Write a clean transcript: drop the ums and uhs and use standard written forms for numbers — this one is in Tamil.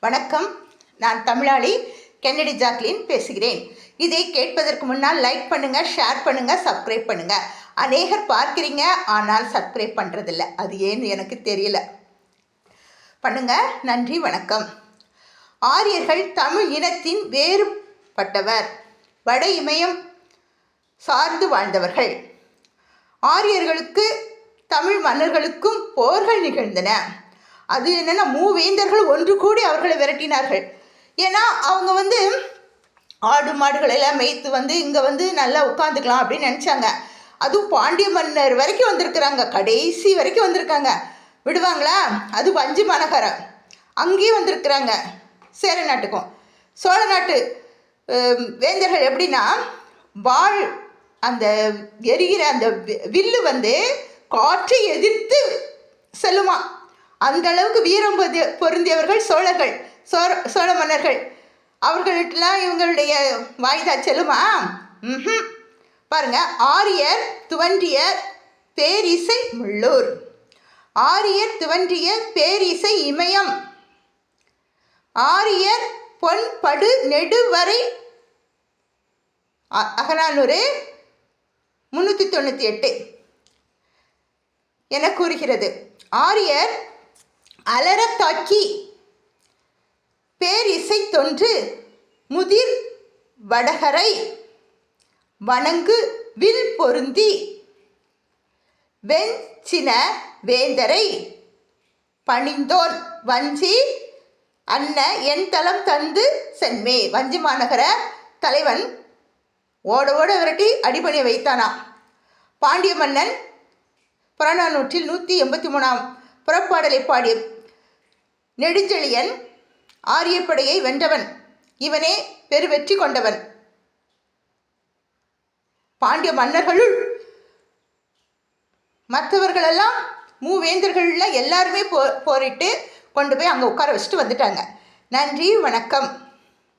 வணக்கம். நான் தமிழாளி கென்னடி ஜாக்லின் பேசுகிறேன். இதை கேட்பதற்கு முன்னால் லைக் பண்ணுங்கள், ஷேர் பண்ணுங்கள், சப்ஸ்கிரைப் பண்ணுங்கள். அநேகர் பார்க்குறீங்க, ஆனால் சப்ஸ்கிரைப் பண்ணுறதில்ல. அது ஏன்னு எனக்கு தெரியல. பண்ணுங்க. நன்றி, வணக்கம். ஆரியர்கள் தமிழ் இனத்தின் வேறுபட்டவர். வட இமயம் சார்ந்து வாழ்ந்தவர்கள். ஆரியர்களுக்கு தமிழ் மன்னர்களுக்கும் போர்கள் நிகழ்ந்தன. அது என்னென்னா, மூவேந்தர்கள் ஒன்று கூடி அவர்களை விரட்டினார்கள். ஏன்னா அவங்க ஆடு மாடுகள் எல்லாம் மேய்த்து இங்கே நல்லா உட்காந்துக்கலாம் அப்படின்னு நினச்சாங்க. அதுவும் பாண்டிய மன்னர் வரைக்கும் வந்திருக்கிறாங்க, கடைசி வரைக்கும் வந்திருக்காங்க. விடுவாங்களா? அது வஞ்சி மாநகரம், அங்கேயும் வந்திருக்கிறாங்க. சேர நாட்டுக்கும் சோழ நாட்டு வேந்தர்கள் எப்படின்னா, வாழ் அந்த எரிகிற அந்த வில்லு காற்றை எதிர்த்து செல்லுமா. அந்த அளவுக்கு வீரம் பொருந்தியவர்கள் சோழர்கள், சோழ மன்னர்கள். அவர்கள்ட்டெல்லாம் இவங்களுடைய வாய்தா செல்லுமா? பாருங்க. ஆரியர் துவன்றிய பேரிசை முள்ளூர், ஆரியர் துவன்றிய பேரிசை இமயம், ஆரியர் பொன் படு நெடுவரை அகநானூறு 398 என கூறுகிறது. ஆரியர் அலரத்தாக்கி பேரிசை தொன்று முதிர் வடகரை வணங்கு வில் பொருந்தி வெஞ்சின வேந்தரை பணிந்தோன் வஞ்சி அன்ன என் தலம் தந்து சென்மே. வஞ்சி மாநகர தலைவன் ஓட ஓட விரட்டி அடிபணிய வைத்தானா. பாண்டிய மன்னன் புறநானூற்றில் 183ஆம் புறப்பாடலை பாடிய நெடுஞ்செழியன் ஆரியப்படையை வென்றவன். இவனே பெருவெற்றி கொண்டவன். பாண்டிய மன்னர்களுள் மற்றவர்களெல்லாம் மூவேந்தர்களில் எல்லாருமே போரிட்டு கொண்டு போய் அங்கே உட்கார வச்சுட்டு வந்துட்டாங்க. நன்றி, வணக்கம்.